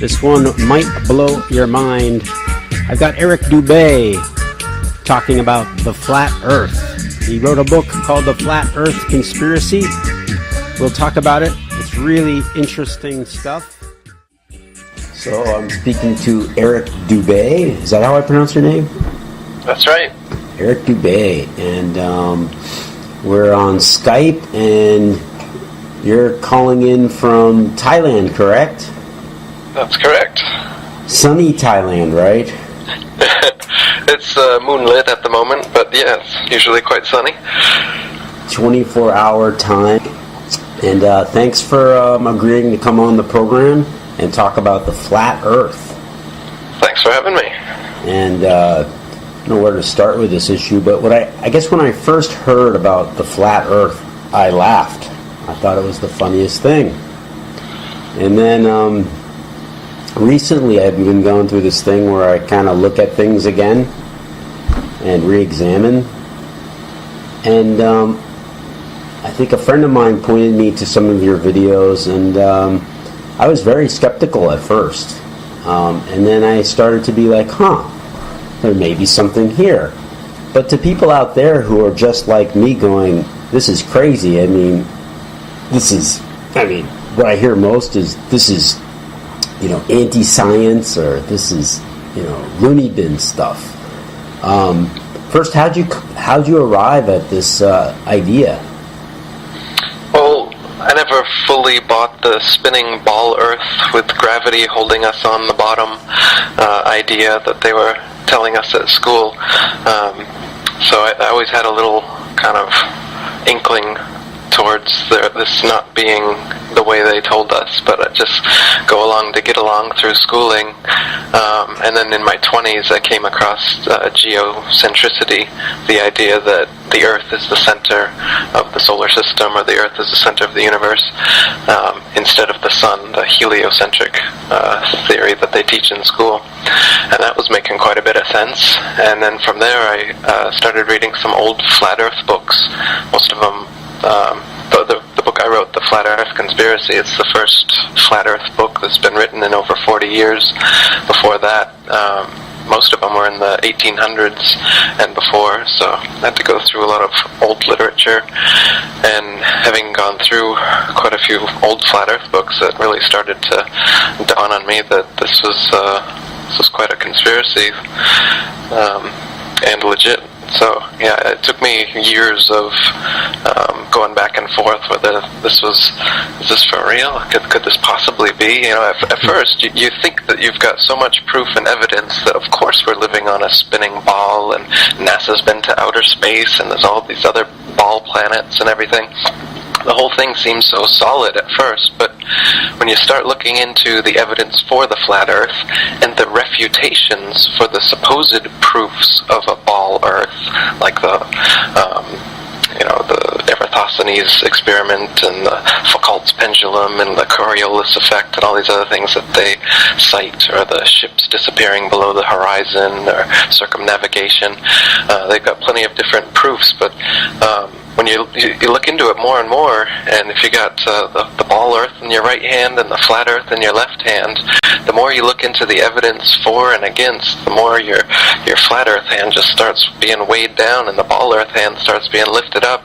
This one might blow your mind. I've got Eric Dubay talking about the flat earth. He wrote a book called The Flat Earth Conspiracy. We'll talk about it. It's really interesting stuff. So I'm speaking to Eric Dubay. Is that how I pronounce your name? That's right. Eric Dubay. And we're on Skype, and you're calling in from Thailand, correct? That's correct. Sunny Thailand, right? It's moonlit at the moment, but yeah, it's usually quite sunny. 24-hour time. And thanks for agreeing to come on the program and talk about the flat earth. Thanks for having me. And I don't know where to start with this issue, but I guess when I first heard about the flat earth, I laughed. I thought it was the funniest thing. And then recently I've been going through this thing where I kind of look at things again and re-examine. And I think a friend of mine pointed me to some of your videos, and I was very skeptical at first. And then I started to be like, there may be something here. But to people out there who are just like me going, this is crazy, what I hear most is this is, anti-science, or this is, loony bin stuff. First, how'd you arrive at this idea? Well, I never fully bought the spinning ball Earth with gravity holding us on the bottom idea that they were telling us at school. So I always had a little kind of inkling towards this not being the way they told us, but I just go along to get along through schooling. And then in my 20s I came across Geo Centricity, the idea that the Earth is the center of the solar system, or the Earth is the center of the universe, instead of the sun, the heliocentric theory that they teach in school. And that was making quite a bit of sense. And then from there I started reading some old flat Earth books. Most of them, the book I wrote, The Flat Earth Conspiracy, it's the first flat Earth book that's been written in over 40 years. Before that, most of them were in the 1800s and before, so I had to go through a lot of old literature. And having gone through quite a few old flat Earth books, it really started to dawn on me that this was quite a conspiracy, and legit. So yeah, it took me years of going back and forth whether is this for real? Could this possibly be? At first you think that you've got so much proof and evidence that of course we're living on a spinning ball, and NASA's been to outer space, and there's all these other ball planets and everything. The whole thing seems so solid at first, but when you start looking into the evidence for the flat Earth and the refutations for the supposed proofs of a ball Earth, like the Eratosthenes experiment and the Foucault's pendulum and the Coriolis effect and all these other things that they cite, or the ships disappearing below the horizon, or circumnavigation, they've got plenty of different proofs, but when you look into it more and more, and if you got the ball Earth in your right hand and the flat Earth in your left hand, the more you look into the evidence for and against, the more your flat Earth hand just starts being weighed down, and the ball Earth hand starts being lifted up,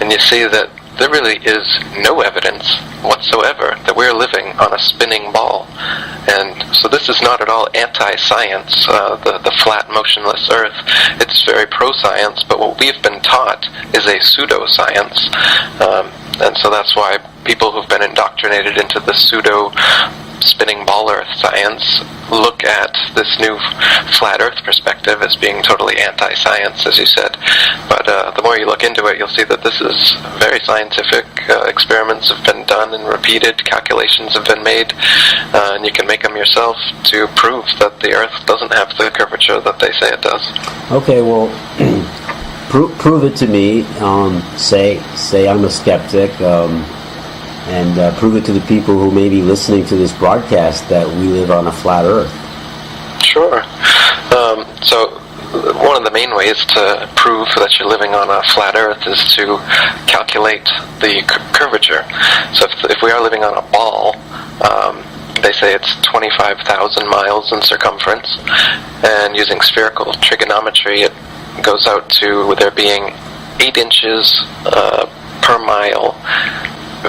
and you see that there really is no evidence whatsoever that we're living on a spinning ball. And so this is not at all anti-science, the flat, motionless Earth. It's very pro-science, but what we've been taught is a pseudo-science. And so that's why people who've been indoctrinated into the pseudo-spinning ball Earth science look at this new flat Earth perspective as being totally anti-science, as you said. But the more you look into it, you'll see that this is very scientific. Experiments have been done and repeated. Calculations have been made. And you can make them yourself to prove that the Earth doesn't have the curvature that they say it does. Okay, well, prove it to me. Say I'm a skeptic. And prove it to the people who may be listening to this broadcast that we live on a flat Earth. Sure. So one of the main ways to prove that you're living on a flat Earth is to calculate the curvature. So if we are living on a ball, they say it's 25,000 miles in circumference, and using spherical trigonometry, it goes out to there being 8 inches per mile,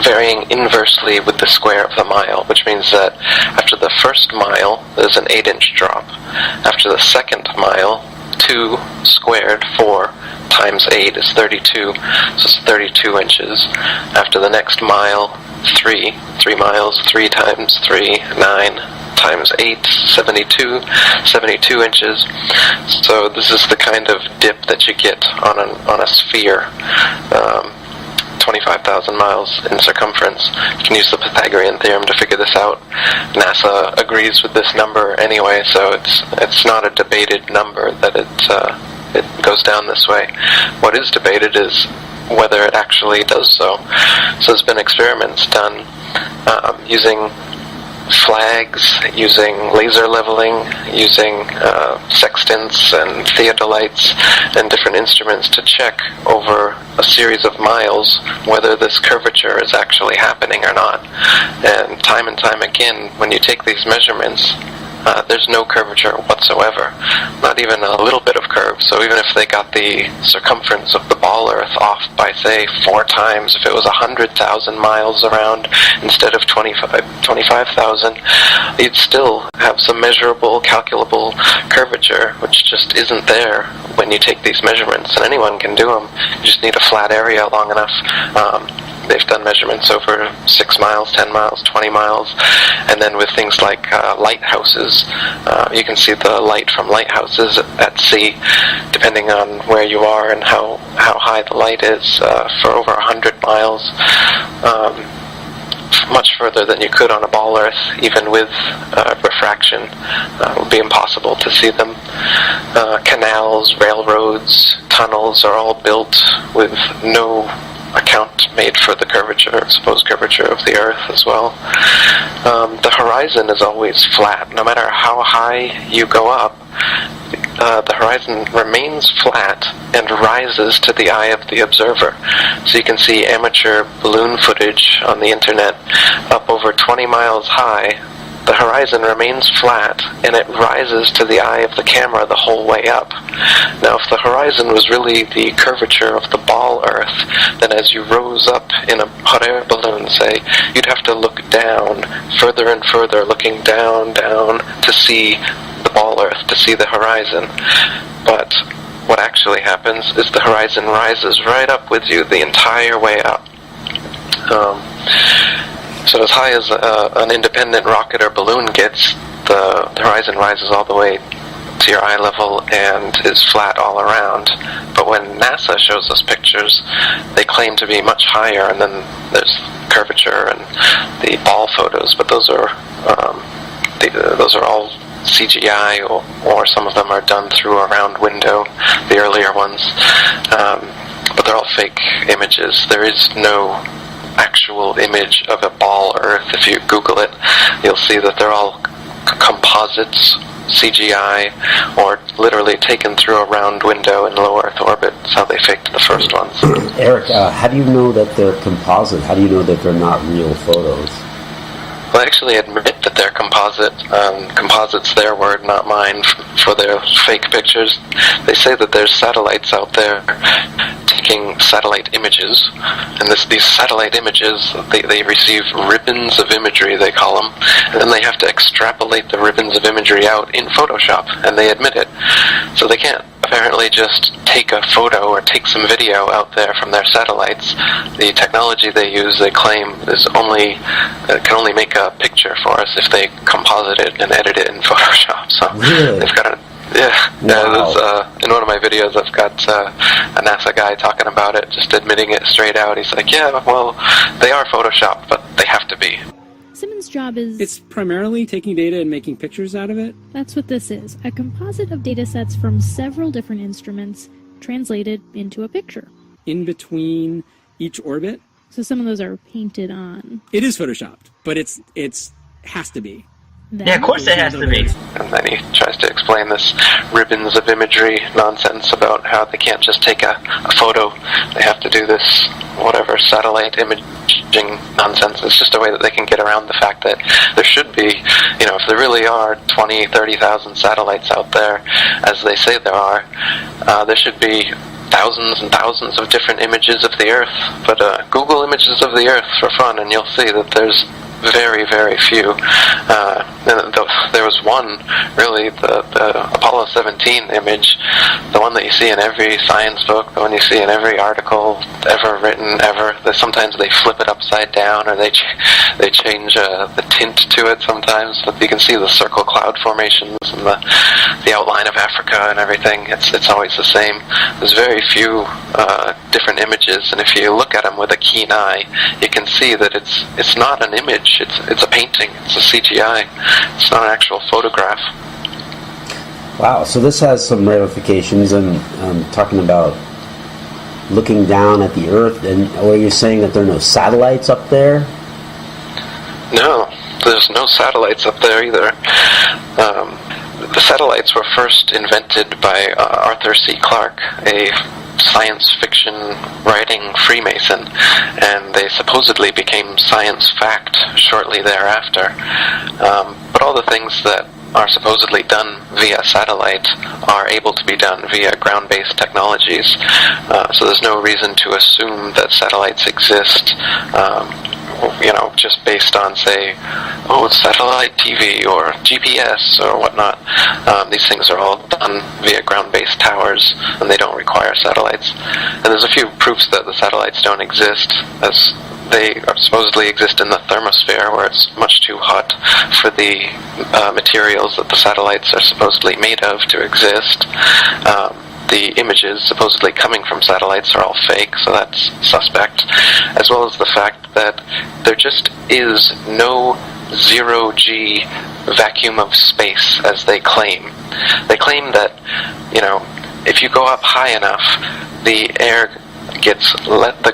varying inversely with the square of the mile, which means that after the first mile, there's an 8-inch drop. After the second mile, 2 squared, 4 times 8 is 32, so it's 32 inches. After the next mile, 3 miles, 3 times 3, 9 times 8, 72 inches. So this is the kind of dip that you get on a sphere. 25,000 miles in circumference. You can use the Pythagorean theorem to figure this out. NASA agrees with this number anyway, so it's not a debated number that it goes down this way. What is debated is whether it actually does so. So there's been experiments done using flags, using laser leveling, using sextants and theodolites and different instruments to check over a series of miles whether this curvature is actually happening or not. And time again, when you take these measurements, there's no curvature whatsoever, not even a little bit of curve. So even if they got the circumference of the ball Earth off by, say, 4 times, if it was 100,000 miles around instead of 25,000, you'd still have some measurable, calculable curvature, which just isn't there when you take these measurements. And anyone can do them. You just need a flat area long enough. They've done measurements over 6 miles, 10 miles, 20 miles, and then with things like lighthouses, you can see the light from lighthouses at sea, depending on where you are and how high the light is, for over 100 miles, much further than you could on a ball Earth, even with refraction. It would be impossible to see them. Canals, railroads, tunnels are all built with no account made for the curvature, supposed curvature of the Earth as well. The horizon is always flat. No matter how high you go up, the horizon remains flat and rises to the eye of the observer. So you can see amateur balloon footage on the internet up over 20 miles high. The horizon remains flat, and it rises to the eye of the camera the whole way up. Now, if the horizon was really the curvature of the ball Earth, then as you rose up in a hot air balloon, say, you'd have to look down, further and further, looking down, to see the ball Earth, to see the horizon. But what actually happens is the horizon rises right up with you the entire way up. So as high as an independent rocket or balloon gets, the horizon rises all the way to your eye level and is flat all around. But when NASA shows us pictures, they claim to be much higher, and then there's curvature and the ball photos. But those are all CGI, or some of them are done through a round window, the earlier ones. But they're all fake images. There is no actual image of a ball Earth. If you Google it, you'll see that they're all composites, CGI, or literally taken through a round window in low Earth orbit. That's how they faked the first ones. Eric, how do you know that they're composite? How do you know that they're not real photos? Well, I actually admit that they're composite. Composite's their word, not mine, for their fake pictures. They say that there's satellites out there taking satellite images, and these satellite images, they receive ribbons of imagery, they call them, and then they have to extrapolate the ribbons of imagery out in Photoshop, and they admit it. So they can't apparently just take a photo or take some video out there from their satellites. The technology they use, they claim, is can only make a picture for us if they composite it and edit it in Photoshop. So really? They've got Wow. in one of my videos I've got a NASA guy talking about it, just admitting it straight out. He's like, yeah, well, they are Photoshopped, but they have to be. Simmons' job is... It's primarily taking data and making pictures out of it. That's what this is. A composite of data sets from several different instruments translated into a picture. In between each orbit. So some of those are painted on. It is Photoshopped, but it's has to be. Yeah, of course it has to be. And then he tries to explain this ribbons of imagery nonsense about how they can't just take a photo. They have to do this, whatever, satellite imaging nonsense. It's just a way that they can get around the fact that there should be, if there really are 20, 30,000 satellites out there, as they say there are, there should be thousands and thousands of different images of the Earth. But Google images of the Earth for fun, and you'll see that there's very, very few. There was one, really, the Apollo 17 image, the one that you see in every science book, the one you see in every article ever written, ever. Sometimes they flip it upside down, or they change the tint to it sometimes, but you can see the circle cloud formations and the outline of Africa and everything. It's always the same. There's very few different images, and if you look at them with a keen eye, you can see that it's not an image. It's a painting. It's a CGI. It's not an actual photograph. Wow, so this has some ramifications, and talking about looking down at the Earth, and are you saying that there are no satellites up there? No, there's no satellites up there either. The satellites were first invented by Arthur C. Clarke, a science fiction writing Freemason, and they supposedly became science fact shortly thereafter. But all the things that are supposedly done via satellite are able to be done via ground-based technologies. So there's no reason to assume that satellites exist, just based on, say, satellite TV or GPS or whatnot. These things are all done via ground-based towers, and they don't require satellites. And there's a few proofs that the satellites don't exist, as they supposedly exist in the thermosphere, where it's much too hot for the materials that the satellites are supposedly made of to exist. The images supposedly coming from satellites are all fake, so that's suspect, as well as the fact that there just is no zero-G vacuum of space, as they claim. They claim that, if you go up high enough, the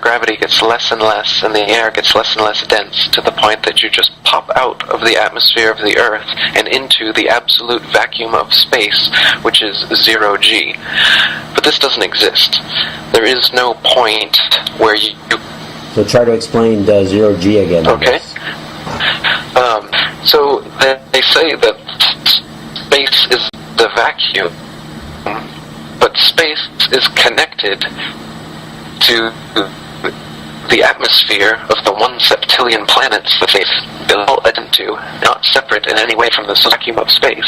gravity gets less and less, and the air gets less and less dense, to the point that you just pop out of the atmosphere of the Earth and into the absolute vacuum of space, which is zero G. But this doesn't exist. There is no point where you... So try to explain the zero G again. Okay. So they say that space is the vacuum, but space is connected to the atmosphere of the 1 septillion planets that they've built into, not separate in any way from the vacuum of space.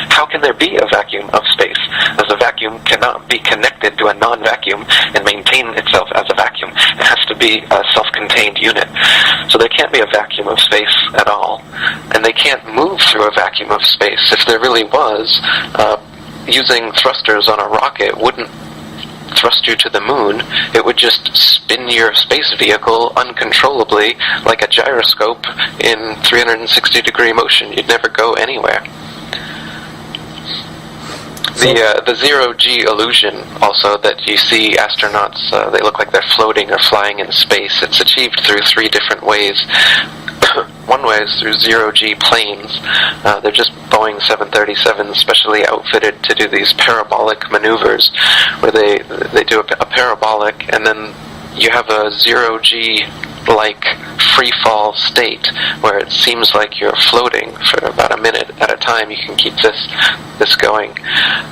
How can there be a vacuum of space, as a vacuum cannot be connected to a non-vacuum and maintain itself as a vacuum? It has to be a self-contained unit. So there can't be a vacuum of space at all, and they can't move through a vacuum of space. If there really was, using thrusters on a rocket wouldn't thrust you to the moon. It would just spin your space vehicle uncontrollably like a gyroscope in 360-degree motion. You'd never go anywhere. The zero-G illusion, also, that you see astronauts, they look like they're floating or flying in space. It's achieved through 3 different ways. One way is through zero-G planes. They're just Boeing 737s specially outfitted to do these parabolic maneuvers, where they do a parabolic, and then you have a zero-G-like free-fall state, where it seems like you're floating for about a minute at a time. You can keep this going.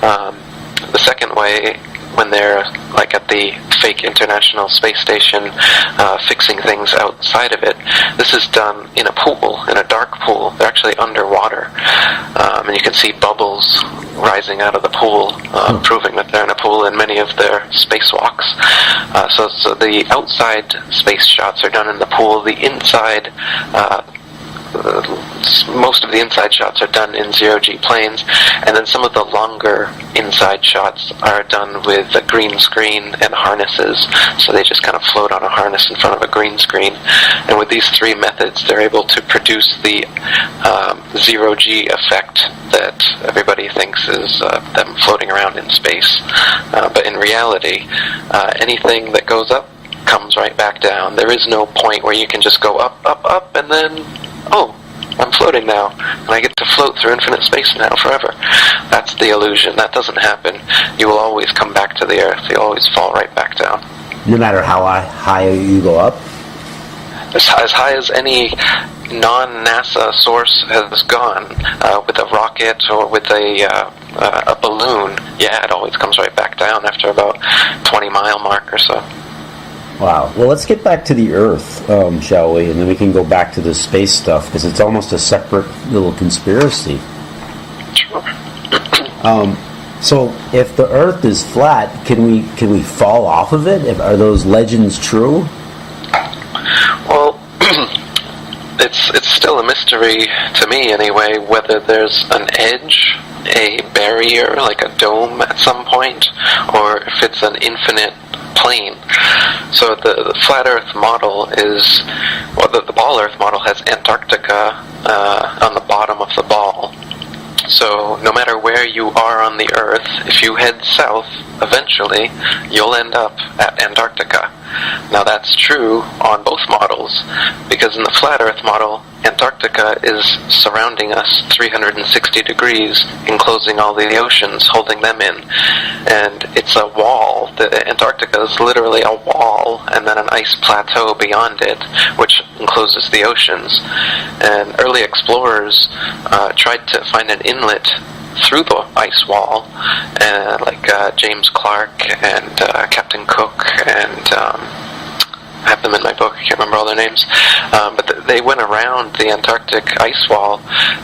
The second way, when they're like at the fake International Space Station fixing things outside of it, this is done in a pool, in a dark pool. They're actually underwater, and you can see bubbles rising out of the pool, proving that they're in a pool in many of their spacewalks. So the outside space shots are done in the pool. The inside, most of the inside shots are done in zero-G planes, and then some of the longer inside shots are done with a green screen and harnesses, so they just kind of float on a harness in front of a green screen. And with these 3 methods, they're able to produce the zero-G effect that everybody thinks is them floating around in space. But in reality, anything that goes up comes right back down. There is no point where you can just go up, up, up, and then, oh, I'm floating now, and I get to float through infinite space now forever. That's the illusion. That doesn't happen. You will always come back to the Earth. You'll always fall right back down. No matter how high you go up? as high as any non-NASA source has gone, with a rocket or with a balloon. Yeah, it always comes right back down after about 20-mile mark or so. Wow. Well, let's get back to the Earth, shall we? And then we can go back to the space stuff, because it's almost a separate little conspiracy. Sure. So, if the Earth is flat, can we fall off of it? Are those legends true? Well, it's still a mystery to me anyway, whether there's an edge, a barrier, like a dome at some point, or if it's an infinite plane. So the flat Earth model is, well, the ball Earth model has Antarctica on the bottom of the ball. So no matter where you are on the Earth, if you head south, eventually you'll end up at Antarctica. Now that's true on both models, because in the flat Earth model, Antarctica is surrounding us 360 degrees, enclosing all the oceans, holding them in. And it's a wall. The Antarctica is literally a wall, and then an ice plateau beyond it, which encloses the oceans. And early explorers tried to find an inlet through the ice wall, like James Clark and Captain Cook, and I have them in my book, I can't remember all their names, but they went around the Antarctic ice wall,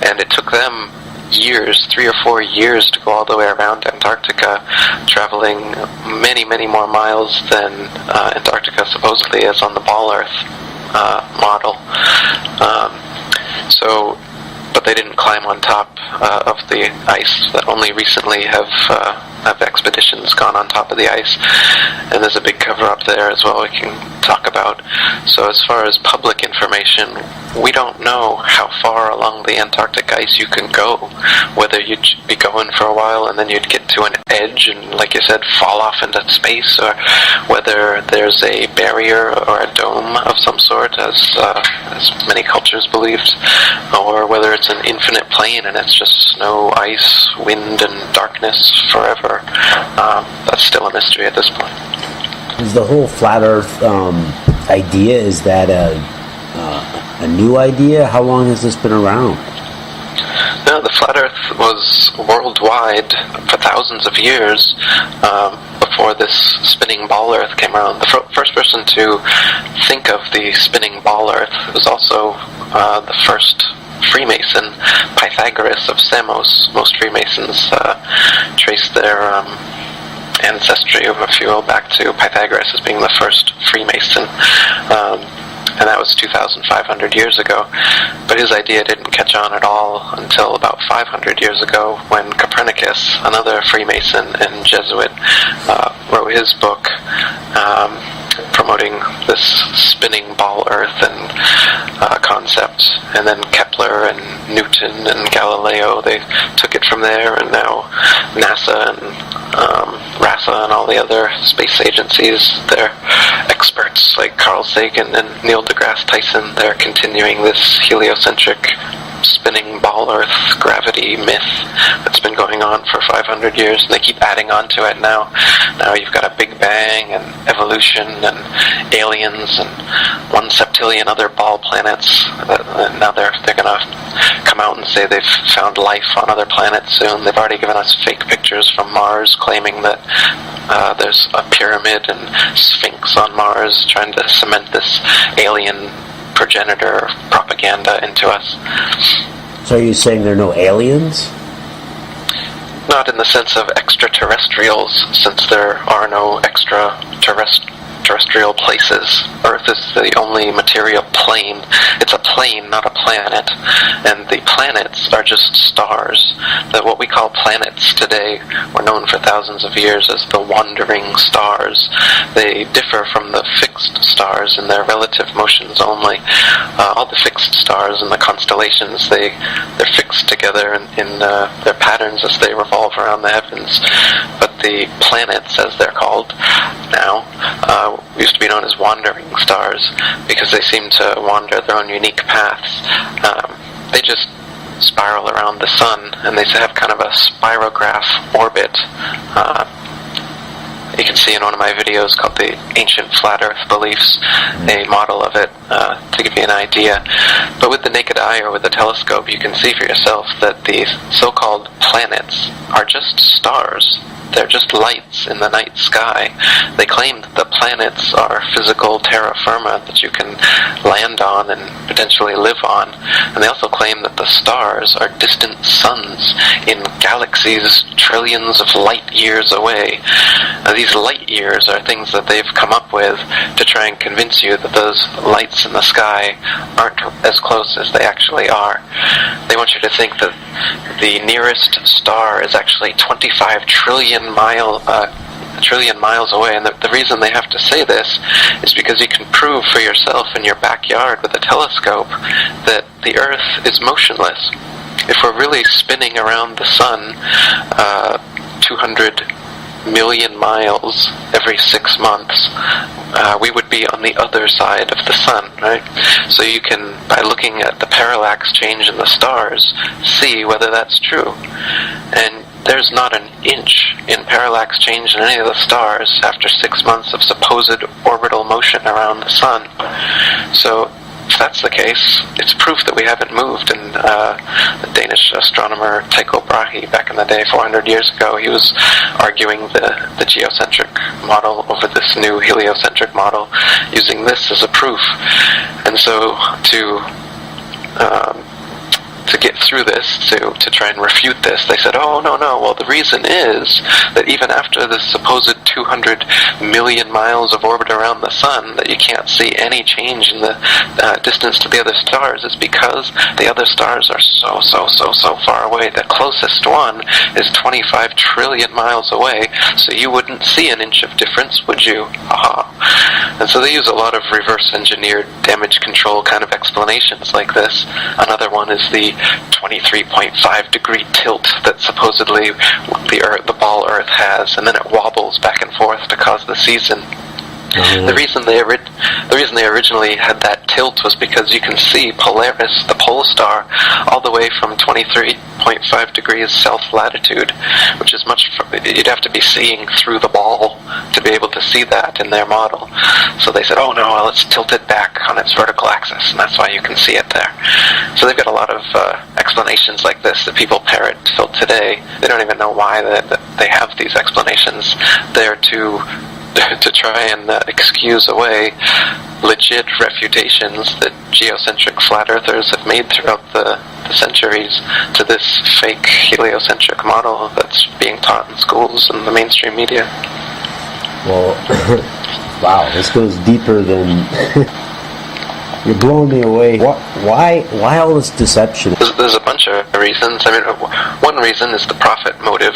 and it took them years, 3 or 4 years, to go all the way around Antarctica, traveling many, many more miles than Antarctica supposedly is on the ball Earth model. But they didn't climb on top of the ice. That only recently have expeditions gone on top of the ice, and there's a big cover-up there as well we can talk about. So as far as public information, we don't know how far along the Antarctic ice you can go, whether you'd be going for a while and then you'd get to an edge and, like you said, fall off into space, or whether there's a barrier or a dome of some sort, as many cultures believed, or whether it's an infinite plane and it's just snow, ice, wind, and darkness forever. That's still a mystery at this point. Is the whole flat Earth idea, is that a new idea? How long has this been around? No, the flat Earth was worldwide for thousands of years before this spinning ball Earth came around. The first person to think of the spinning ball Earth was also the first Freemason, Pythagoras of Samos. Most Freemasons trace their ancestry, if you will, back to Pythagoras as being the first Freemason. And that was 2,500 years ago. But his idea didn't catch on at all until about 500 years ago, when Copernicus, another Freemason and Jesuit, wrote his book promoting this spinning ball Earth and concept. And then Kepler and Newton and Galileo, they took it from there, and now NASA and RASA and all the other space agencies, they're experts like Carl Sagan and Neil deGrasse Tyson. They're continuing this heliocentric spinning ball Earth gravity myth that's been going on for 500 years, and they keep adding on to it now. Now you've got a Big Bang and evolution and aliens and 1 septillion other ball planets. Now they're going to come out and say they've found life on other planets soon. They've already given us fake pictures from Mars claiming that there's a pyramid and Sphinx on Mars, trying to cement this alien progenitor propaganda into us. So are you saying there are no aliens? Not in the sense of extraterrestrials, since there are no extraterrestrial places. Earth is the only material plane. It's a plane, not a planet. And the planets are just stars. That what we call planets today were known for thousands of years as the wandering stars. They differ from the fixed stars in their relative motions only. All the fixed stars in the constellations, they're fixed together in their patterns as they revolve around the heavens. But the planets, as they're called now, used to be known as wandering stars because they seem to wander their own unique paths. They just spiral around the sun, and they have kind of a spirograph orbit. You can see in one of my videos called the Ancient Flat Earth Beliefs, a model of it to give you an idea. But with the naked eye or with a telescope, you can see for yourself that these so-called planets are just stars. They're just lights in the night sky. They claim that the planets are physical terra firma that you can land on and potentially live on. And they also claim that the stars are distant suns in galaxies trillions of light years away. Now, these light years are things that they've come up with to try and convince you that those lights in the sky aren't as close as they actually are. They want you to think that the nearest star is actually 25 trillion miles away, and the reason they have to say this is because you can prove for yourself in your backyard with a telescope that the Earth is motionless. If we're really spinning around the sun 200 million miles every 6 months, we would be on the other side of the sun, right? So you can, by looking at the parallax change in the stars, see whether that's true. And there's not an inch in parallax change in any of the stars after 6 months of supposed orbital motion around the sun. So if that's the case, it's proof that we haven't moved. And the Danish astronomer Tycho Brahe, back in the day, 400 years ago, he was arguing the geocentric model over this new heliocentric model, using this as a proof. And so to get through this, to try and refute this, they said, oh, no, well, the reason is that even after this supposed 200 million miles of orbit around the sun, that you can't see any change in the distance to the other stars, is because the other stars are so far away. The closest one is 25 trillion miles away, so you wouldn't see an inch of difference, would you? Aha. And so they use a lot of reverse engineered damage control kind of explanations like this. Another one is the 23.5 degree tilt that supposedly the ball Earth has, and then it wobbles back and forth to cause the season. Mm-hmm. The reason they originally had that tilt was because you can see Polaris, the pole star, all the way from 23.5 degrees south latitude, which is you'd have to be seeing through the ball to be able to see that in their model. So they said, oh no, well, let's tilt it back on its vertical axis, and that's why you can see it there. So they've got a lot of explanations like this that people parrot till today. They don't even know why they have these explanations there to try and excuse away legit refutations that geocentric flat earthers have made throughout the centuries to this fake heliocentric model that's being taught in schools and the mainstream media. Well, wow, this goes deeper than... You're blowing me away. Why all this deception? There's a bunch of reasons. I mean, one reason is the profit motive.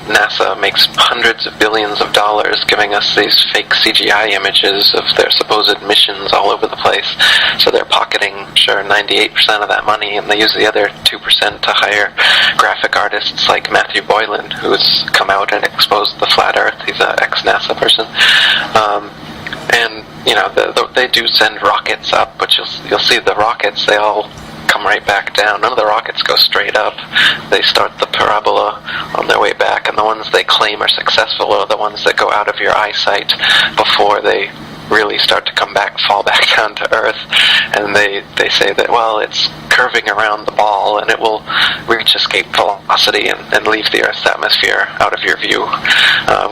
NASA makes hundreds of billions of dollars giving us these fake CGI images of their supposed missions all over the place. So they're pocketing, 98% of that money, and they use the other 2% to hire graphic artists like Matthew Boylan, who's come out and exposed the flat Earth. He's an ex-NASA person. And they do send rockets up, but you'll see the rockets, they all come right back down. None of the rockets go straight up. They start the parabola on their way back, and the ones they claim are successful are the ones that go out of your eyesight before they really start to fall back down to Earth. And they say that, well, it's curving around the ball and it will reach escape velocity and leave the Earth's atmosphere out of your view,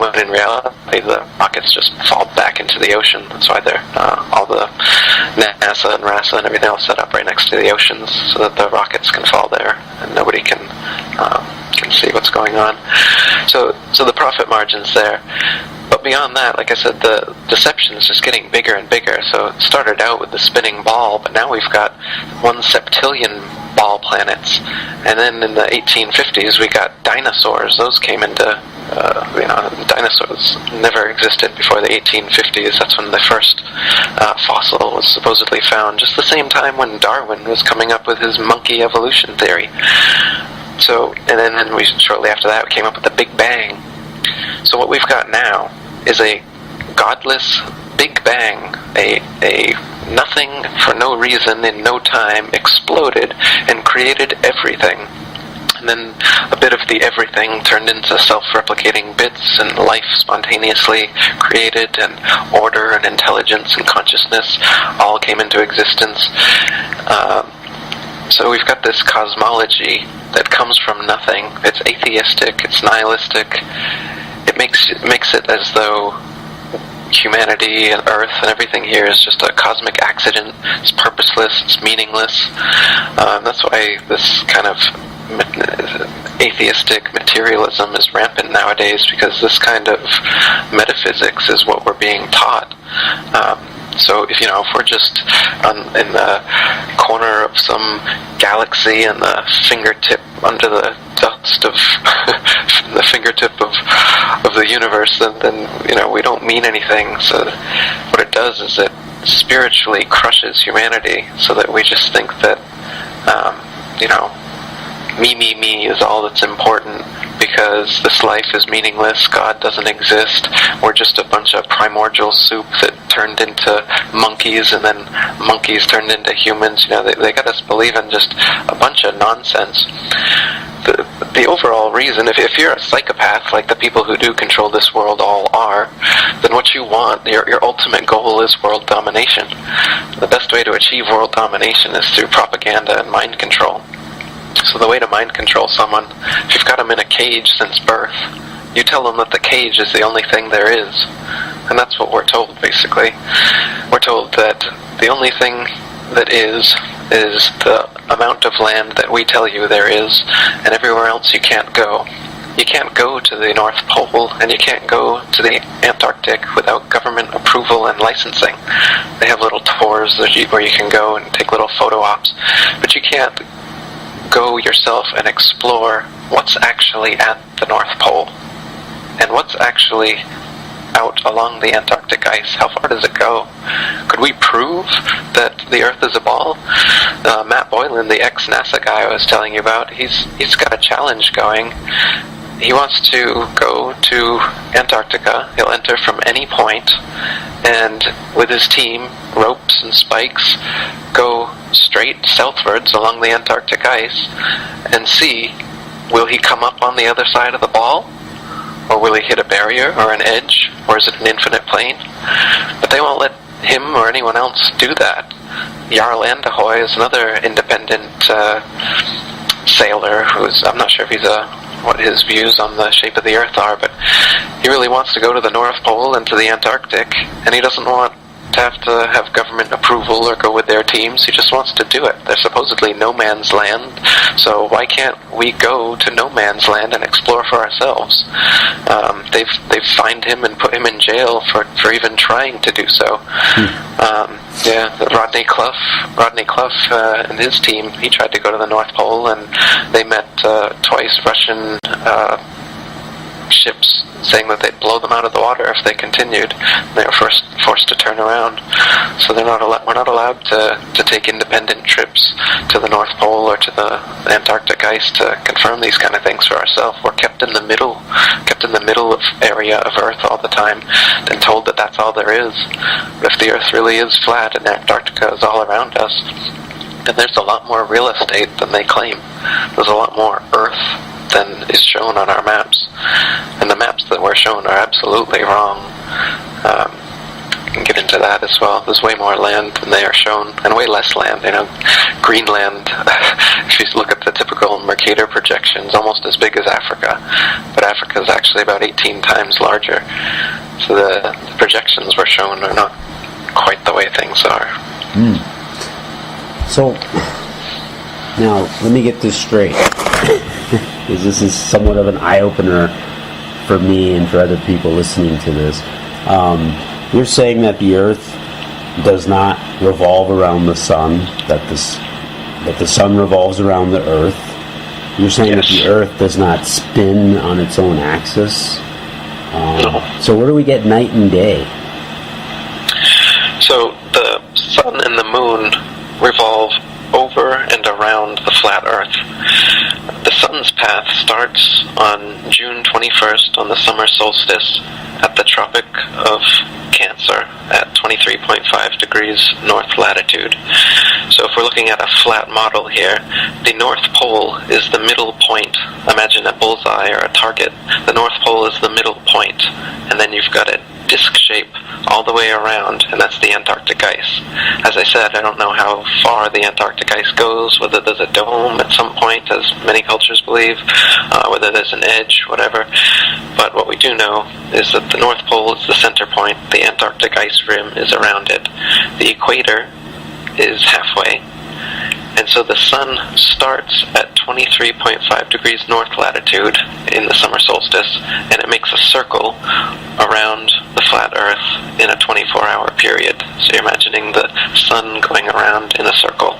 when in reality the rockets just fall back into the ocean. That's why they're all the NASA and RASA and everything else set up right next to the oceans so that the rockets can fall there and nobody can see what's going on. So the profit margin's there. But beyond that, like I said, the deception is just getting bigger and bigger. So it started out with the spinning ball, but now we've got 1 septillion ball planets. And then in the 1850s, we got dinosaurs. Those came into, dinosaurs never existed before the 1850s. That's when the first fossil was supposedly found, just the same time when Darwin was coming up with his monkey evolution theory. So, and then we shortly after that, we came up with the Big Bang. So what we've got now is a godless Big Bang, a nothing for no reason in no time exploded and created everything. and then a bit of the everything turned into self-replicating bits, and life spontaneously created, and order and intelligence and consciousness all came into existence. So we've got this cosmology that comes from nothing. It's atheistic, it's nihilistic. It makes it as though humanity and Earth and everything here is just a cosmic accident. It's purposeless, it's meaningless. That's why this kind of atheistic materialism is rampant nowadays, because this kind of metaphysics is what we're being taught. So if we're just in the corner of some galaxy and the fingertip under the dust of the fingertip of the universe, then we don't mean anything. So what it does is it spiritually crushes humanity, so that we just think that me is all that's important, because this life is meaningless, God doesn't exist, we're just a bunch of primordial soup that turned into monkeys, and then monkeys turned into humans. They got us believing just a bunch of nonsense. The overall reason, if you're a psychopath, like the people who do control this world all are, then what you want, your ultimate goal is world domination. The best way to achieve world domination is through propaganda and mind control. So the way to mind control someone, if you've got them in a cage since birth, you tell them that the cage is the only thing there is. And that's what we're told, basically. We're told that the only thing that is the amount of land that we tell you there is, and everywhere else you can't go. You can't go to the North Pole, and you can't go to the Antarctic without government approval and licensing. They have little tours where you can go and take little photo ops, but you can't go yourself and explore what's actually at the North Pole and what's actually out along the Antarctic ice. How far does it go? Could we prove that the Earth is a ball? Matt Boylan, the ex-NASA guy I was telling you about, he's got a challenge going. He wants to go to Antarctica. He'll enter from any point, and with his team, ropes and spikes, go straight southwards along the Antarctic ice and see, will he come up on the other side of the ball? Or will he hit a barrier or an edge? Or is it an infinite plane? But they won't let him or anyone else do that. Jarl Andahoy is another independent sailor I'm not sure if what his views on the shape of the Earth are, but he really wants to go to the North Pole and to the Antarctic, and he doesn't want to have government approval or go with their teams. He just wants to do it. They're supposedly no man's land, so why can't we go to no man's land and explore for ourselves? They've fined him and put him in jail for even trying to do so. Rodney Clough and his team, he tried to go to the North Pole, and they met twice Russian ships saying that they'd blow them out of the water if they continued. They were forced to turn around. So we're not allowed to take independent trips to the North Pole or to the Antarctic ice to confirm these kind of things for ourselves. We're kept in the middle of area of Earth all the time, and told that that's all there is. But if the Earth really is flat and Antarctica is all around us, then there's a lot more real estate than they claim. There's a lot more Earth than is shown on our maps. And the maps that we're shown are absolutely wrong. We can get into that as well. There's way more land than they are shown, and way less land. Greenland, if you look at the typical Mercator projections, almost as big as Africa. But Africa is actually about 18 times larger. So the projections we're shown are not quite the way things are. So, now, let me get this straight. Because this is somewhat of an eye-opener for me and for other people listening to this. You're saying that the Earth does not revolve around the Sun, that the Sun revolves around the Earth. You're saying that the Earth does not spin on its own axis. No. So where do we get night and day? So the Sun and the Moon revolve over and around the flat Earth. The Sun's path starts on June 21st on the summer solstice at the Tropic of Cancer at 23.5 degrees north latitude. So if we're looking at a flat model here, the North Pole is the middle point. Imagine a bullseye or a target. The North Pole is the middle point, and then you've got a disc shape all the way around, and that's the Antarctic ice. As I said, I don't know how far the Antarctic ice goes, whether there's a dome at some point, as many cultures believe, whether there's an edge, whatever. But what we do know is that the North Pole is the center point, the Antarctic ice rim is around it, the equator is halfway, and so the sun starts at 23.5 degrees north latitude in the summer solstice, and it makes a circle around the flat Earth in a 24-hour period. So you're imagining the sun going around in a circle.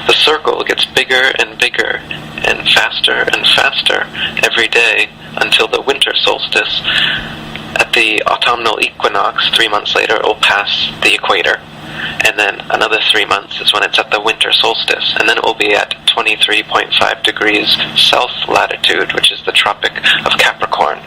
The circle gets bigger and bigger and faster every day until the winter solstice. At the autumnal equinox, 3 months later, it will pass the equator. And then another 3 months is when it's at the winter solstice, and then it will be at 23.5 degrees south latitude, which is the Tropic of Capricorn.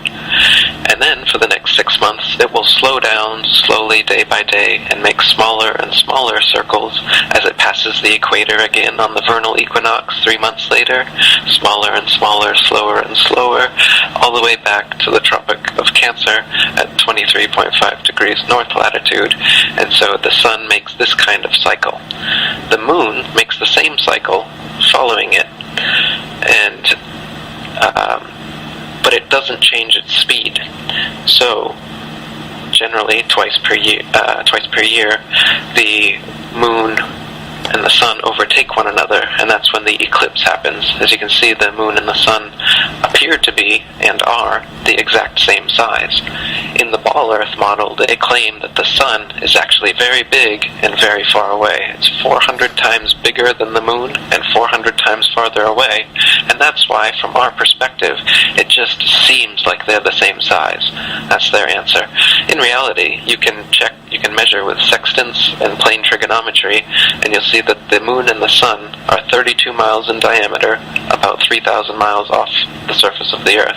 And then for the next 6 months, it will slow down slowly day by day and make smaller and smaller circles as it passes the equator again on the vernal equinox 3 months later, smaller and smaller, slower and slower, all the way back to the Tropic of Cancer at 23.5 degrees north latitude. And so the sun makes this kind of cycle. The moon makes the same cycle following it, and but it doesn't change its speed. So generally twice per year, the moon and the sun overtake one another, and that's when the eclipse happens. As you can see, the moon and the sun appear to be, and are, the exact same size. In the Ball Earth model, they claim that the sun is actually very big and very far away. It's 400 times bigger than the moon and 400 times farther away, and that's why, from our perspective, it just seems like they're the same size. That's their answer. In reality, you can measure with sextants and plane trigonometry, and you'll see that the moon and the sun are 32 miles in diameter, about 3,000 miles off the surface of the Earth.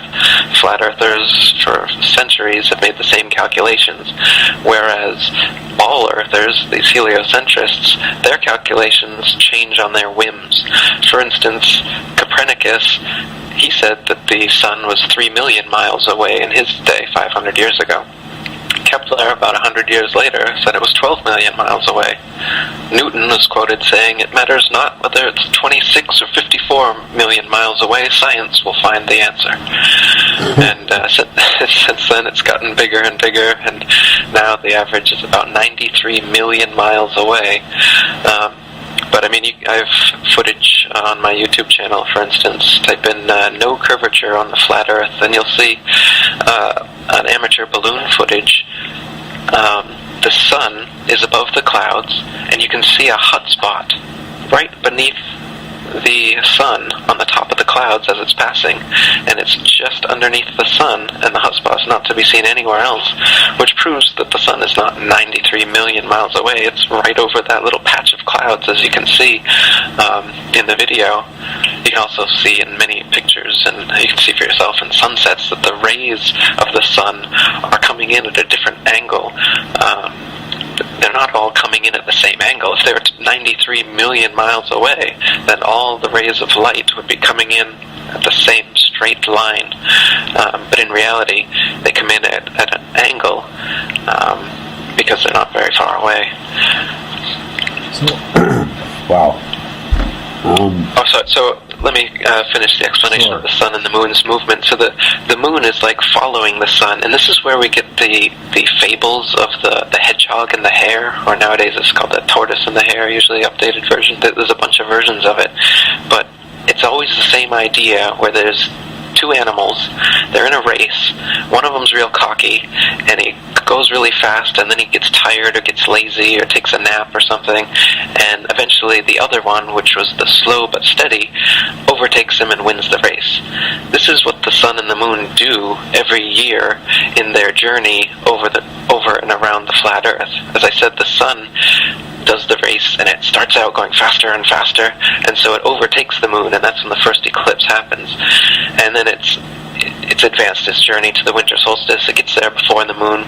Flat Earthers for centuries have made the same calculations, whereas Ball Earthers, these heliocentrists, their calculations change on their whims. For instance, Copernicus, he said that the sun was 3 million miles away in his day, 500 years ago. Kepler, about 100 years later, said it was 12 million miles away. Newton was quoted saying, "It matters not whether it's 26 or 54 million miles away, science will find the answer." And since then it's gotten bigger and bigger, and now the average is about 93 million miles away. But I mean, I have footage on my YouTube channel, for instance. Type in no curvature on the flat Earth, and you'll see an amateur balloon footage. The sun is above the clouds, and you can see a hot spot right beneath the sun on the top of the clouds as it's passing, and it's just underneath the sun, and the hot spot's not to be seen anywhere else, which proves that the sun is not 93 million miles away. It's right over that little patch of clouds, as you can see in the video. You can also see in many pictures, and you can see for yourself in sunsets, that the rays of the sun are coming in at a different angle. They're not all coming in at the same angle. If they were 93 million miles away, then all the rays of light would be coming in at the same straight line. But in reality, they come in at an angle because they're not very far away. Wow. So let me finish the explanation of the sun and the moon's movement. So the moon is like following the sun, and this is where we get the fables of the hedgehog and the hare, or nowadays it's called the tortoise and the hare, usually updated version. There's a bunch of versions of it, but it's always the same idea, where there's two animals, they're in a race, one of them's real cocky, and he goes really fast, and then he gets tired or gets lazy or takes a nap or something, and eventually the other one, which was the slow but steady, overtakes him and wins the race. This is what the sun and the moon do every year in their journey over and around the flat Earth. As I said, the sun does the race, and it starts out going faster and faster, and so it overtakes the moon, and that's when the first eclipse happens. And then it it's advanced its journey to the winter solstice. It gets there before the moon.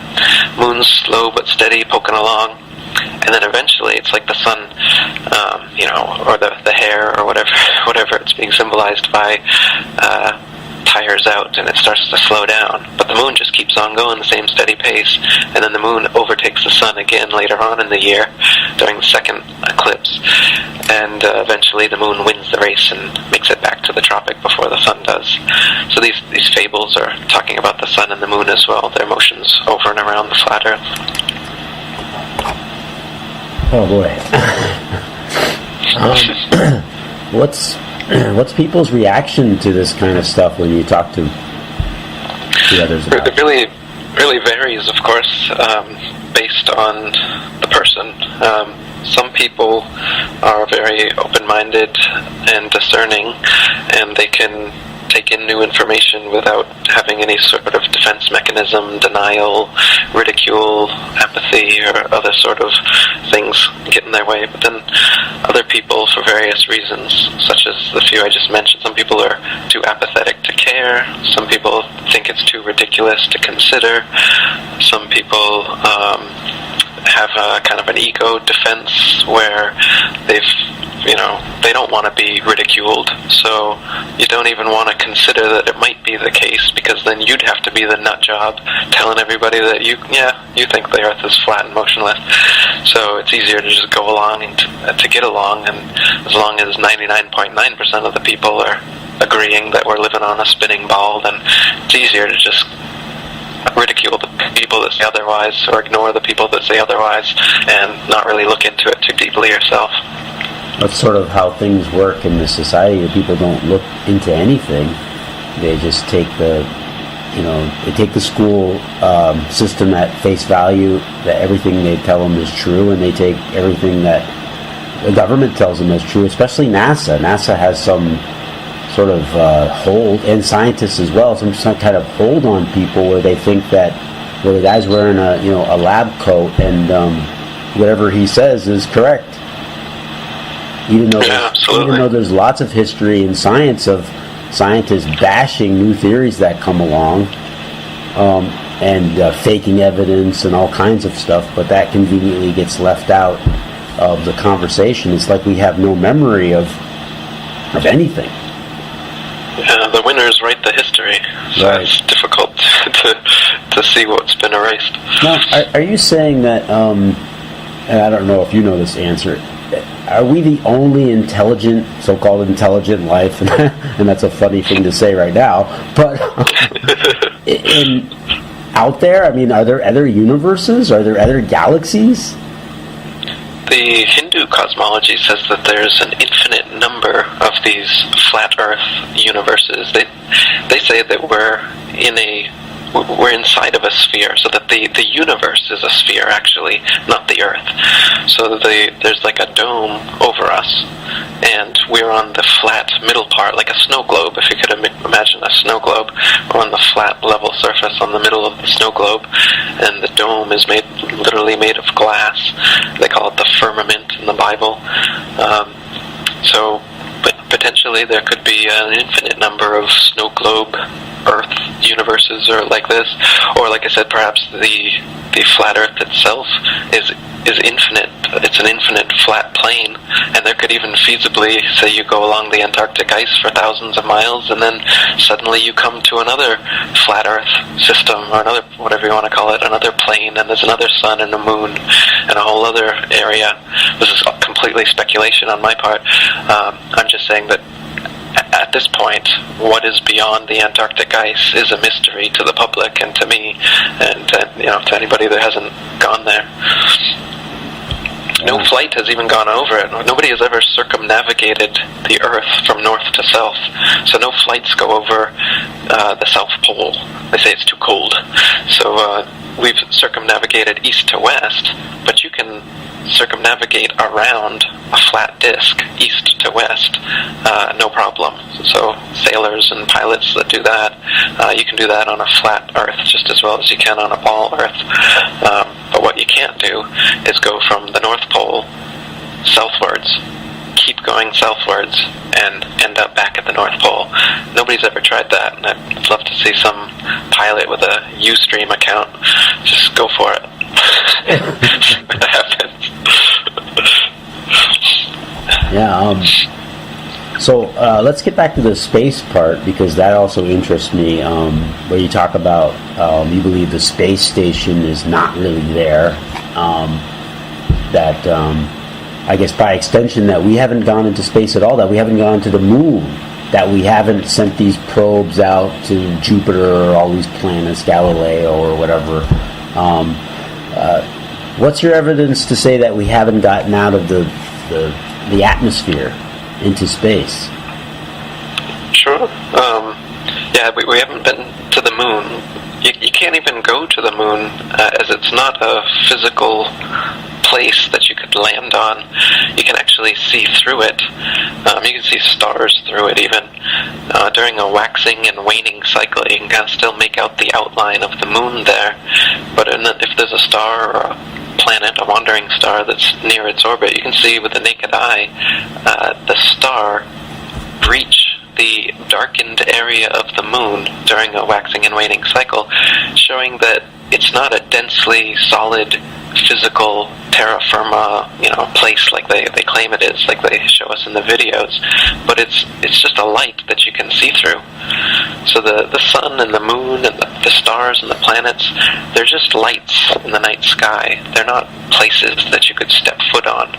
Moon's slow but steady, poking along. And then eventually it's like the sun, or the hair or whatever it's being symbolized by, tires out and it starts to slow down. But the moon just keeps on going the same steady pace, and then the moon overtakes the sun again later on in the year during the second eclipse. And eventually the moon wins the race and makes it back to the tropic before the sun does. So these fables are talking about the sun and the moon as well, their motions over and around the flat Earth. Oh boy. What's people's reaction to this kind of stuff when you talk to others about it? It really varies, of course, based on the person. Some people are very open-minded and discerning, and they can take in new information without having any sort of defense mechanism, denial, ridicule, apathy, or other sort of things get in their way. But then other people, for various reasons, such as the few I just mentioned, some people are too apathetic to care, some people think it's too ridiculous to consider, some people have a kind of an ego defense where they don't want to be ridiculed, so you don't even want to consider that it might be the case, because then you'd have to be the nut job telling everybody that you think the Earth is flat and motionless. So it's easier to just go along and to get along, and as long as 99.9% of the people are agreeing that we're living on a spinning ball, then it's easier to just ridicule the people that say otherwise, or ignore the people that say otherwise, and not really look into it too deeply yourself. That's sort of how things work in the society. That people don't look into anything. They just take the school system at face value, that everything they tell them is true, and they take everything that the government tells them is true, especially NASA. NASA has some sort of hold, and scientists as well, some kind of hold on people where they think that, well, the guy's wearing a lab coat and whatever he says is correct. Even though there's lots of history in science of scientists bashing new theories that come along, and faking evidence and all kinds of stuff, but that conveniently gets left out of the conversation. It's like we have no memory of anything. Yeah, the winners write the history, so right. It's difficult to see what's been erased. Now, are you saying that, and I don't know if you know this answer, are we the only so-called intelligent life, and that's a funny thing to say right now, but out there, I mean, are there other universes? Are there other galaxies? The Hindu cosmology says that there's an infinite number of these flat Earth universes. They say that we're inside of a sphere, so that the universe is a sphere, actually, not the Earth. So there's like a dome over us, and we're on the flat middle part, like a snow globe. If you could imagine a snow globe, we're on the flat level surface on the middle of the snow globe, and the dome is literally made of glass. They call it the firmament in the Bible. But potentially there could be an infinite number of snow globe Earth universes, or like this, or like I said, perhaps the flat Earth itself is infinite. It's an infinite flat plane, and there could even feasibly, say you go along the Antarctic ice for thousands of miles, and then suddenly you come to another flat Earth system, or another, whatever you want to call it, another plane, and there's another sun and a moon, and a whole other area. This is completely speculation on my part. I'm just saying that at this point, what is beyond the Antarctic ice is a mystery to the public and to me, and to anybody that hasn't gone there. No flight has even gone over it. Nobody has ever circumnavigated the Earth from north to south, so no flights go over the South Pole. They say it's too cold. So we've circumnavigated east to west, but you can circumnavigate around a flat disk east to west, no problem. So sailors and pilots that do that, you can do that on a flat Earth just as well as you can on a ball Earth. But what you can't do is go from the North Pole southwards, keep going southwards and end up back at the North Pole. Nobody's ever tried that, and I'd love to see some pilot with a Ustream account just go for it. See what happens. Yeah. So let's get back to the space part, because that also interests me. Where you talk about you believe the space station is not really there. That I guess by extension that we haven't gone into space at all. That we haven't gone to the moon. That we haven't sent these probes out to Jupiter or all these planets, Galileo or whatever. What's your evidence to say that we haven't gotten out of the atmosphere into space? Sure. Yeah, we haven't been to the moon. You can't even go to the moon, as it's not a physical place that you could land on. You can actually see through it. You can see stars through it even. During a waxing and waning cycle, you can kind of still make out the outline of the moon there. But if there's a star or a planet, a wandering star that's near its orbit, you can see with the naked eye the star breach the darkened area of the moon during a waxing and waning cycle, showing that it's not a densely solid physical terra firma, place like they claim it is, like they show us in the videos, but it's just a light that you can see through. So the sun and the moon and the stars and the planets, they're just lights in the night sky. They're not places that you could step foot on.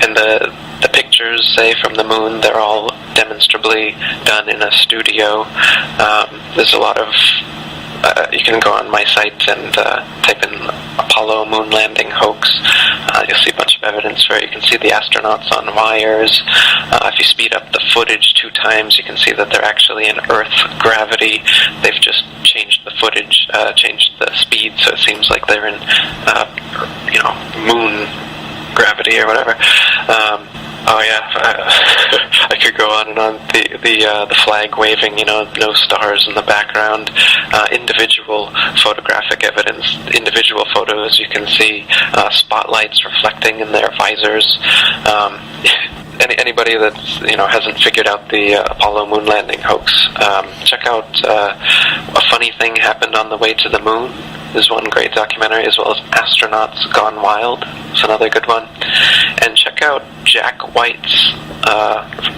And the pictures, say, from the moon, they're all demonstrably done in a studio. There's a lot of you can go on my site and type in Apollo moon landing hoax. You'll see a bunch of evidence where you can see the astronauts on wires. If you speed up the footage 2 times, you can see that they're actually in Earth gravity. They've just changed the footage, changed the speed, so it seems like they're in, moon gravity or whatever. Oh yeah, I could go on and on. The flag waving, no stars in the background. Individual photographic evidence, individual photos. You can see spotlights reflecting in their visors. Anybody that hasn't figured out the Apollo moon landing hoax, check out A Funny Thing Happened on the Way to the Moon. Is one great documentary, as well as Astronauts Gone Wild. It's another good one. And check out Jack White's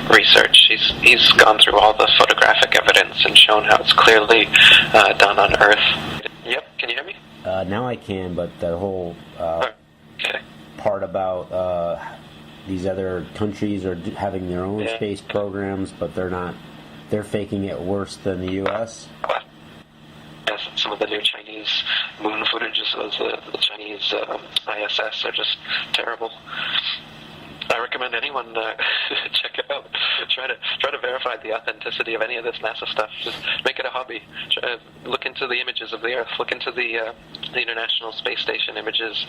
research. He's gone through all the photographic evidence and shown how it's clearly done on Earth. Yep, can you hear me? Now I can, but that whole okay. part about these other countries are having their own space programs, but they're faking it worse than the U.S. Yes, some of the new Chinese moon footage, as well as the Chinese ISS, are just terrible. I recommend anyone check it out. Try to verify the authenticity of any of this NASA stuff. Just make it a hobby. Look into the images of the Earth. Look into the International Space Station images.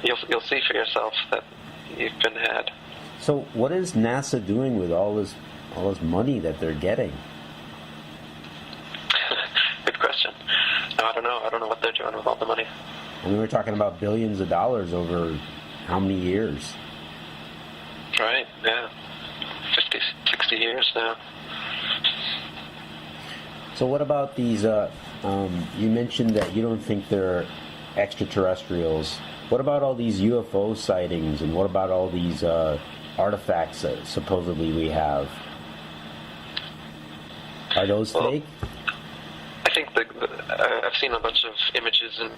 You'll see for yourself that you've been had. So, what is NASA doing with all this money that they're getting? Good question. No, I don't know. I don't know what they're doing with all the money. I mean, we're talking about billions of dollars over how many years? Right, yeah. 50, 60 years now. So what about these, you mentioned that you don't think they're extraterrestrials. What about all these UFO sightings, and what about all these artifacts that supposedly we have? Are those fake? I think I've seen a bunch of images in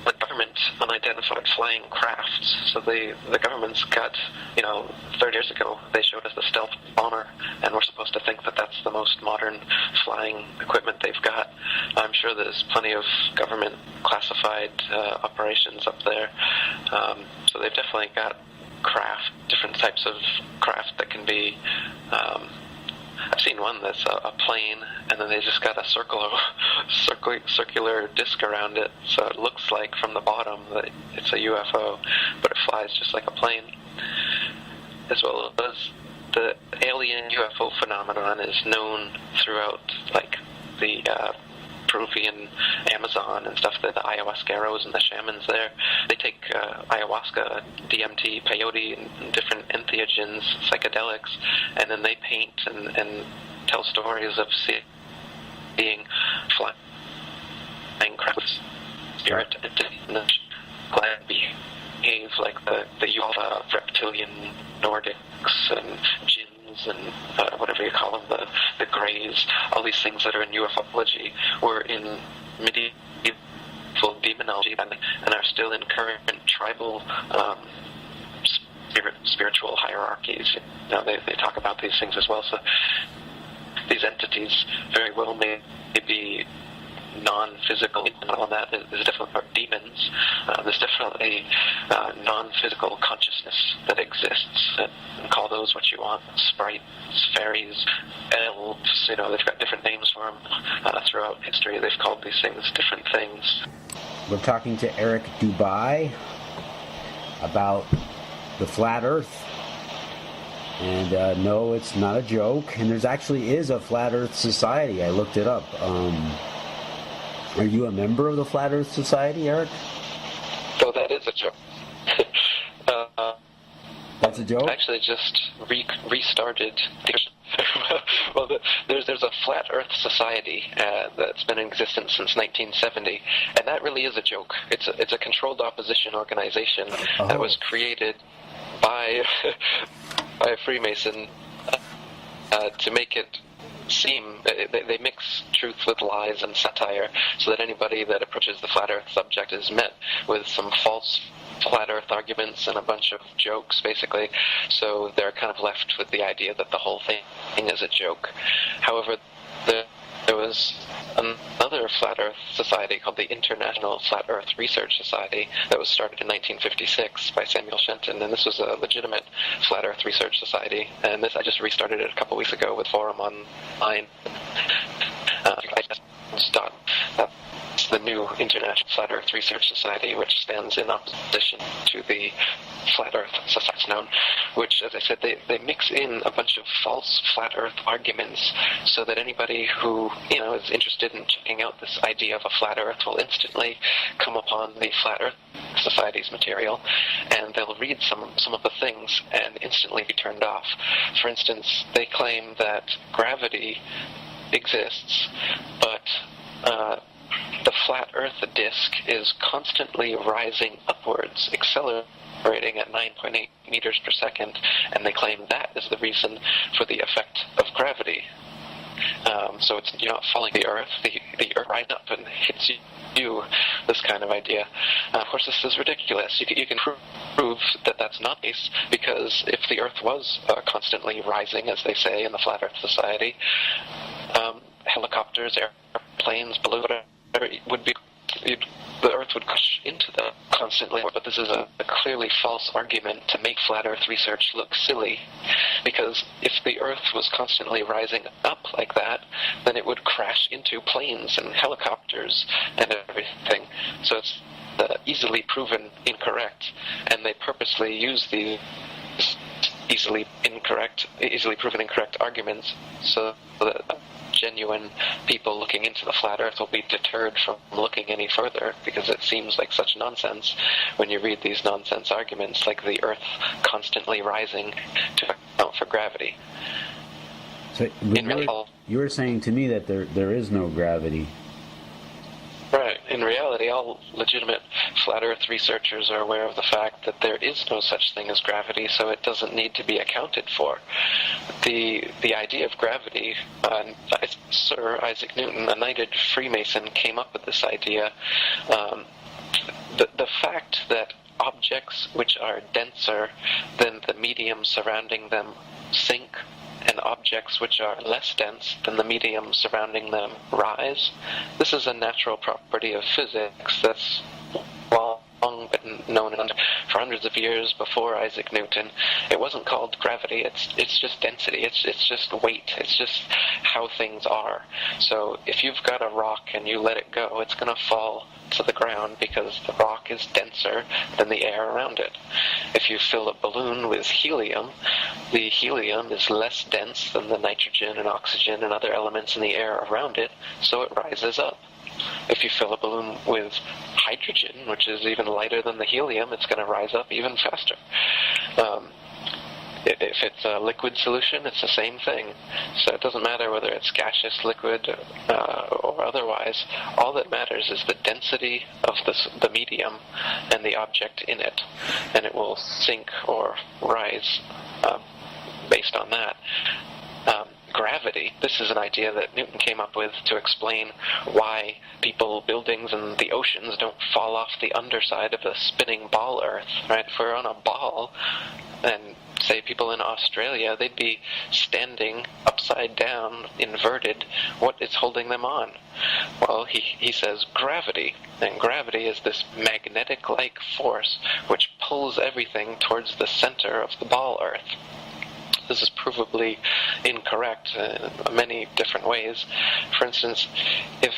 the government unidentified flying crafts. So the government's got, 30 years ago they showed us the stealth bomber, and we're supposed to think that that's the most modern flying equipment they've got. I'm sure there's plenty of government classified operations up there. So they've definitely got different types of craft that can be I've seen one that's a plane, and then they just got a circular disc around it, so it looks like from the bottom that it's a UFO, but it flies just like a plane. As well as the alien UFO phenomenon is known throughout, the Peruvian Amazon and stuff, the ayahuasqueros and the shamans there, they take ayahuasca, DMT, peyote, and different entheogens, psychedelics, and then they paint and tell stories of seeing flying crafts, spirit entities, glad behave like the Yuva, reptilian Nordics, and jinns, and whatever you call them, the greys, all these things that are in ufology were in medieval demonology and are still in current tribal spiritual hierarchies. They talk about these things as well. So these entities very well may be non-physical, and that there's definitely demons. There's definitely non-physical consciousness that exists. And call those what you want: sprites, fairies, elves. They've got different names for them throughout history. They've called these things different things. We're talking to Eric Dubay about the flat Earth. And no, it's not a joke. And there's actually is a Flat Earth Society. I looked it up. Are you a member of the Flat Earth Society, Eric? Oh, that is a joke. That's a joke? I actually just restarted. Well, there's a Flat Earth Society that's been in existence since 1970, and that really is a joke. It's a controlled opposition organization that was created by a Freemason to make it seem, they mix truth with lies and satire, so that anybody that approaches the flat earth subject is met with some false flat earth arguments and a bunch of jokes, basically. So they're kind of left with the idea that the whole thing is a joke. However, there was another Flat Earth Society called the International Flat Earth Research Society that was started in 1956 by Samuel Shenton, and this was a legitimate Flat Earth Research Society. And I just restarted it a couple weeks ago with Forum Online. That's the new International Flat Earth Research Society, which stands in opposition to the Flat Earth Society known, which, as I said, they mix in a bunch of false Flat Earth arguments so that anybody who is interested in checking out this idea of a Flat Earth will instantly come upon the Flat Earth Society's material, and they'll read some of the things and instantly be turned off. For instance, they claim that gravity exists, but the flat Earth disk is constantly rising upwards, accelerating at 9.8 meters per second, and they claim that is the reason for the effect of gravity. So you're not falling to the Earth, the Earth rises up and hits you, this kind of idea. Of course, this is ridiculous. You can prove that that's not the case, because if the Earth was constantly rising, as they say in the Flat Earth Society, helicopters, airplanes, balloons, whatever, would be, the Earth would crash into them constantly. But this is a clearly false argument to make flat Earth research look silly, because if the Earth was constantly rising up like that, then it would crash into planes and helicopters and everything. So it's easily proven incorrect, and they purposely use these easily proven incorrect arguments so that genuine people looking into the flat Earth will be deterred from looking any further, because it seems like such nonsense when you read these nonsense arguments, like the Earth constantly rising to account for gravity. So you were saying to me that there is no gravity. Right. In reality, all legitimate flat Earth researchers are aware of the fact that there is no such thing as gravity, so it doesn't need to be accounted for. The idea of gravity, Sir Isaac Newton, a knighted Freemason, came up with this idea. The fact that objects which are denser than the medium surrounding them sink, and objects which are less dense than the medium surrounding them rise. This is a natural property of physics that's long been known for hundreds of years before Isaac Newton. It wasn't called gravity, it's just density, it's just weight, it's just how things are. So if you've got a rock and you let it go, it's going to fall to the ground because the rock is denser than the air around it. If you fill a balloon with helium, the helium is less dense than the nitrogen and oxygen and other elements in the air around it, so it rises up. if you fill a balloon with hydrogen, which is even lighter than the helium, it's going to rise up even faster. If it's a liquid solution, it's the same thing. So it doesn't matter whether it's gaseous, liquid, or otherwise. All that matters is the density of the medium and the object in it, and it will sink or rise based on that. Gravity. This is an idea that Newton came up with to explain why people, buildings, and the oceans don't fall off the underside of a spinning ball Earth, right? If we're on a ball, and say people in Australia, they'd be standing upside down, inverted. What is holding them on? Well, he says gravity. And gravity is this magnetic-like force which pulls everything towards the center of the ball Earth. This is provably incorrect in many different ways. For instance, if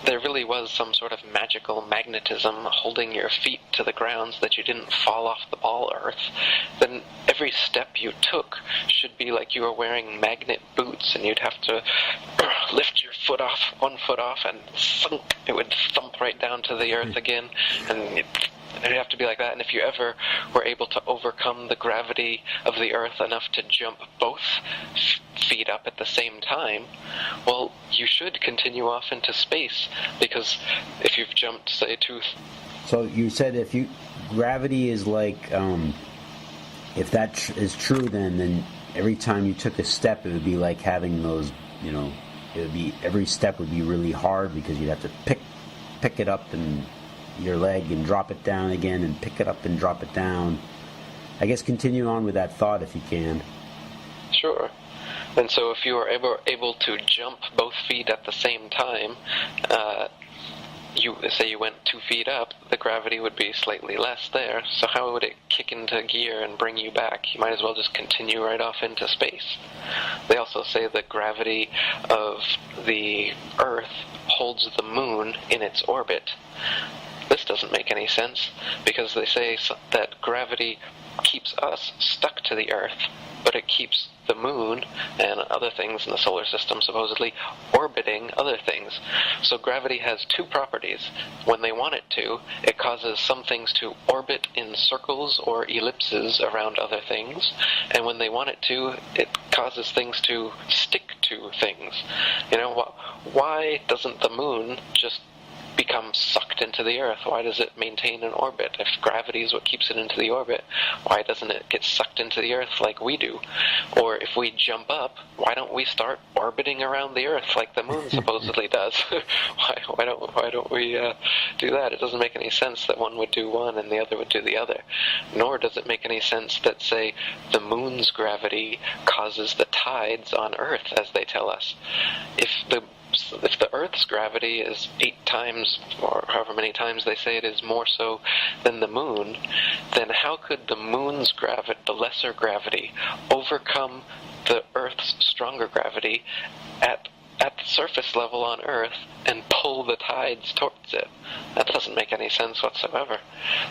there really was some sort of magical magnetism holding your feet to the ground so that you didn't fall off the ball Earth, then every step you took should be like you were wearing magnet boots, and you'd have to lift your one foot off, and thunk, it would thump right down to the earth again, and it'd have to be like that. And if you ever were able to overcome the gravity of the earth enough to jump both feet up at the same time, well, you should continue off into space, because if you've jumped, say, So you said gravity is like, if that is true, then every time you took a step, it would be like having those, every step would be really hard, because you'd have to pick it up and your leg and drop it down again, and pick it up and drop it down. I guess continue on with that thought if you can. Sure. And so if you were able to jump both feet at the same time, you went 2 feet up, the gravity would be slightly less there, so how would it kick into gear and bring you back? You might as well just continue right off into space. They also say the gravity of the Earth holds the moon in its orbit. This doesn't make any sense, because they say that gravity keeps us stuck to the Earth, but it keeps the moon and other things in the solar system supposedly orbiting other things. So gravity has two properties. When they want it to, it causes some things to orbit in circles or ellipses around other things, and when they want it to, it causes things to stick to things. Why doesn't the moon just become sucked into the Earth? Why does it maintain an orbit? If gravity is what keeps it into the orbit, why doesn't it get sucked into the Earth like we do? Or if we jump up, why don't we start orbiting around the Earth like the moon supposedly does? Why don't we do that? It doesn't make any sense that one would do one and the other would do the other. Nor does it make any sense that, say, the moon's gravity causes the tides on Earth, as they tell us. If the Earth's gravity is 8 times, or however many times they say it is, more so than the moon, then how could the moon's gravity, the lesser gravity, overcome the Earth's stronger gravity at the surface level on Earth and pull the tides towards it? That doesn't make any sense whatsoever.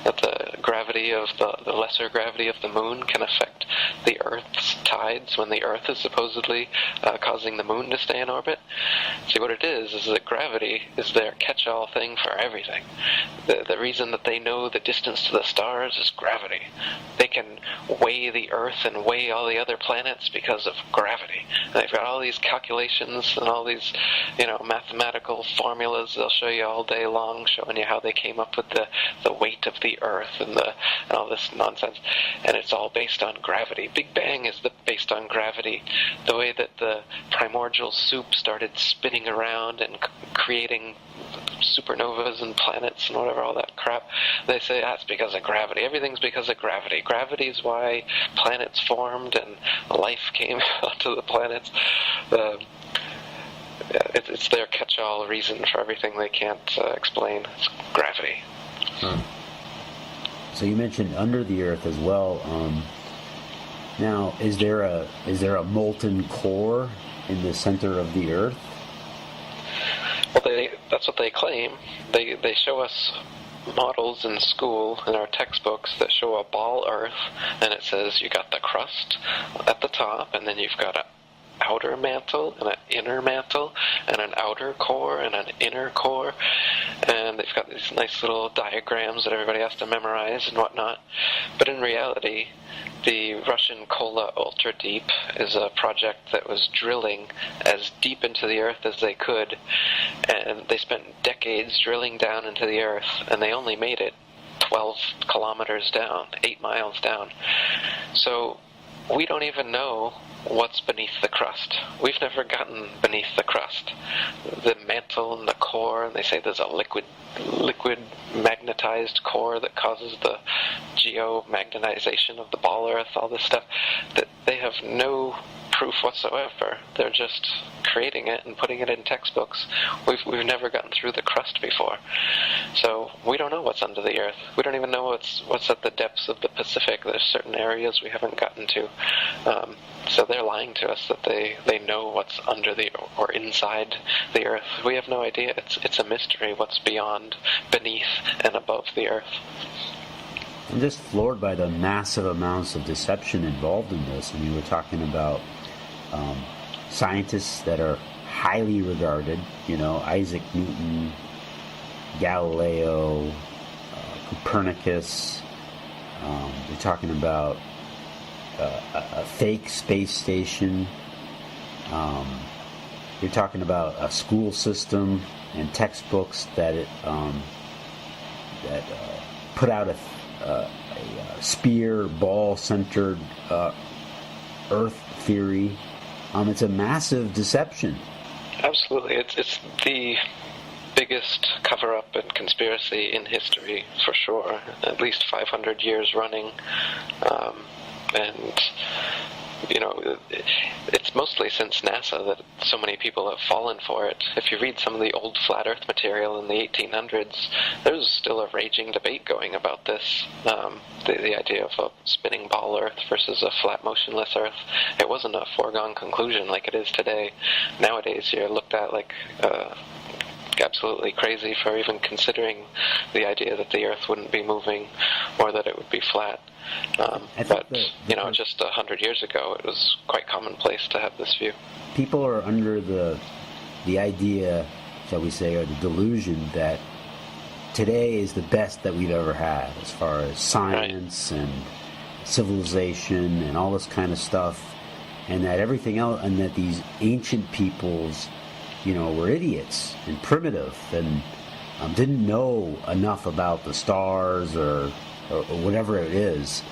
That the gravity of the lesser gravity of the moon can affect the Earth's tides when the Earth is supposedly causing the moon to stay in orbit. See, what it is that gravity is their catch-all thing for everything. The reason that they know the distance to the stars is gravity. They can weigh the Earth and weigh all the other planets because of gravity. And they've got all these calculations and all these, mathematical formulas they'll show you all day long, showing you how they came up with the weight of the Earth and all this nonsense. And it's all based on gravity. Big Bang is based on gravity. The way that the primordial soup started spinning around and creating supernovas and planets and whatever, all that crap, they say that's because of gravity. Everything's because of gravity. Gravity is why planets formed and life came onto the planets. It's their catch-all reason for everything they can't explain. It's gravity. So you mentioned under the Earth as well. Now, is there a molten core in the center of the Earth? Well, that's what they claim. They show us models in school, in our textbooks, that show a ball Earth, and it says you got the crust at the top, and then you've got outer mantle and an inner mantle and an outer core and an inner core, and they've got these nice little diagrams that everybody has to memorize and whatnot. But in reality, the Russian Kola Ultra Deep is a project that was drilling as deep into the Earth as they could, and they spent decades drilling down into the Earth, and they only made it 12 kilometers down, 8 miles down. So we don't even know what's beneath the crust. We've never gotten beneath the crust. The mantle and the core, and they say there's a liquid magnetized core that causes the geomagnetization of the ball Earth, all this stuff, that they have no proof whatsoever. They're just creating it and putting it in textbooks. We've never gotten through the crust before. So we don't know what's under the Earth. We don't even know what's at the depths of the Pacific. There's certain areas we haven't gotten to. So they're lying to us that they know what's under or inside the Earth. We have no idea. It's a mystery what's beyond, beneath, and above the Earth. I'm just floored by the massive amounts of deception involved in this. I mean, we're talking about scientists that are highly regarded, Isaac Newton, Galileo, Copernicus. We're talking about a fake space station. You're talking about a school system and textbooks that put out a spear ball centered Earth theory. It's a massive deception. Absolutely, it's the biggest cover-up and conspiracy in history for sure. At least 500 years running, and it's mostly since NASA that so many people have fallen for it. If you read some of the old flat Earth material in the 1800s, there's still a raging debate going about this. The idea of a spinning ball Earth versus a flat motionless Earth. It wasn't a foregone conclusion like it is today. Nowadays you're looked at like absolutely crazy for even considering the idea that the Earth wouldn't be moving or that it would be flat. But just 100 years ago, it was quite commonplace to have this view. People are under the idea, shall we say, or the delusion that today is the best that we've ever had as far as science and civilization and all this kind of stuff, and that everything else, and that these ancient peoples, were idiots and primitive and didn't know enough about the stars or whatever it is